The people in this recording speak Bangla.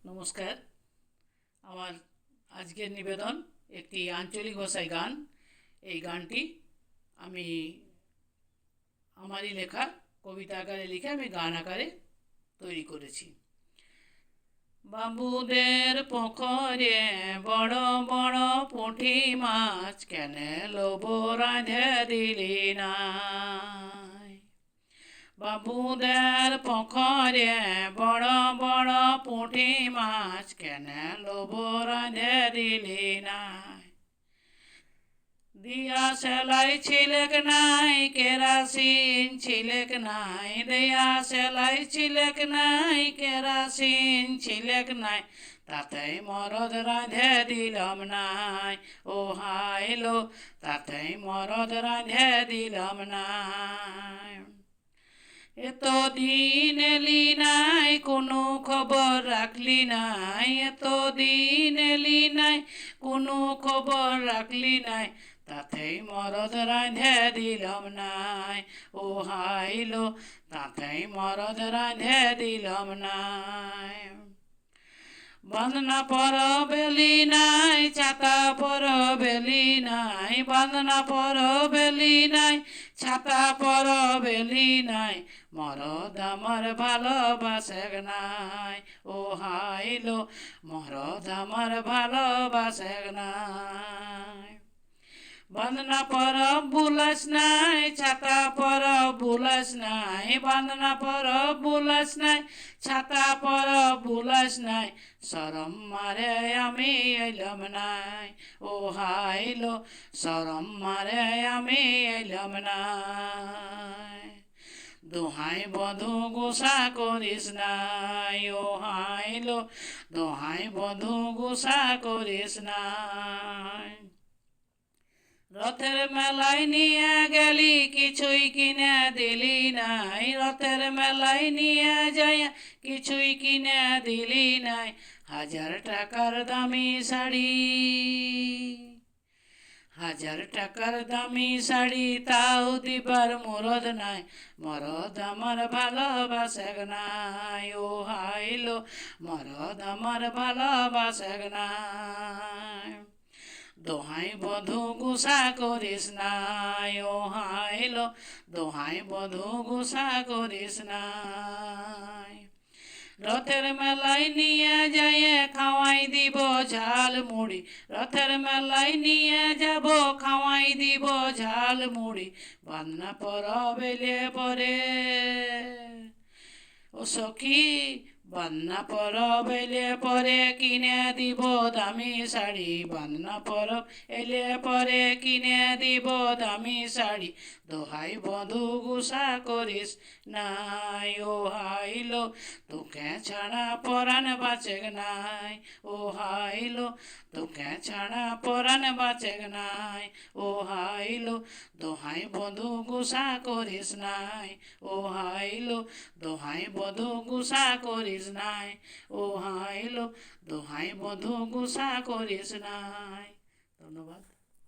নমস্কার। আমার আজকের নিবেদন একটি আঞ্চলিক ভাষায় গান। এই গানটি আমি আমারই লেখা, কবিতা আকারে লিখে আমি গান আকারে তৈরি করেছি। বাবুদের পুকুরে বড় বড় পুঁটি মাছ কেন লোভ রাঁধে দিলি না? বাবুদের পুকুরে বড় বড় পুঁটি মাছ কেন লোভ রাঁধে দিলি না? দিয়া সেলাই ছিলেক নাই, কেরাসিন ছিলেক নাই, দিয়া সেলাই ছিলেক নাই, কেরাসিন ছিলেক নাই, তাতেই মরদ রাঁধে দিলাম নাই। ও হাইলো, তাতেই মরদ রাঁধে দিলাম নাই। এতদিন এলি নাই, কোনো খবর রাখলি নাই, এতদিন এলি নাই, কোনো খবর রাখলি নাই, তাতেই মরদ রাঁধে দিলাম নাই। ও হাইলো, তাতেই মরদ রাঁধে দিলাম নাই। বন্দনা পর বেলি নাই, ছাতা পর বেলি নাই, বন্দনা পর বেলি নাই, ছাতা পর বেলি নাই, মরদ আমার ভালোবাসে নাই। ও হাইলো, মরদ আমার ভালোবাসে নাই। বন্দনা পর বুলাস নাই, ছাতা পর বুলাস নাই, বন্দনা পর বুলাস নাই, ছাতা পর বুলাস নাই, শরম মারে আমি এলাম নাই। ও হাইলো, শরম মারে আমি এলাম নাই। দোহাই বধূ গোসা করিস নাই। ও হাইলো, দোহাই বধূ গোসা করিস নাই। রথের মেলায় নিয়ে গেলি, কিছুই কিনে দিলি নাই, রথের মেলায় নিয়ে যাই, কিছুই কিনে দিলি নাই, 1000 টাকার দামি শাড়ি, 1000 টাকার দামি শাড়ি, তাও দিবার মরদ নাই, মরদ আমার ভালোবাসে নাই। ও হাইলো, মরদ আমার ভালোবাসে নাই। দোহাই বধূ গোসা করিস নাই। ও হাইলো, দোহাই বধূ গোসা করিস নাই। রথের মেলায় নিয়ে যাইয়ে খাওয়াই দিব ঝাল মুড়ি, রথের মেলায় নিয়ে যাব খাওয়াই দিব ঝাল মুড়ি, বান্না পর বেলে পরে ও সখী, বান্না পর বেলে পরে কিনে দিব দামি শাড়ি, বান্না পর এলে পরে কিনে দিব দামি শাড়ি, দোহাই বধূ গোসা করিস নাই। ও হাইলো, তোকে ছাড়া পরাণ বাঁচে নাই। ও হাইলো, তোকে ছাড়া পরাণ বাঁচে নাই। ও হাইলো, দোহাই বধূ গোসা করিস নাই। ও হাইলো, দোহাই বধূ গোসা করিস নাই। ও হাইলো, দোহাই বধূ গোসা করিস নাই। ধন্যবাদ।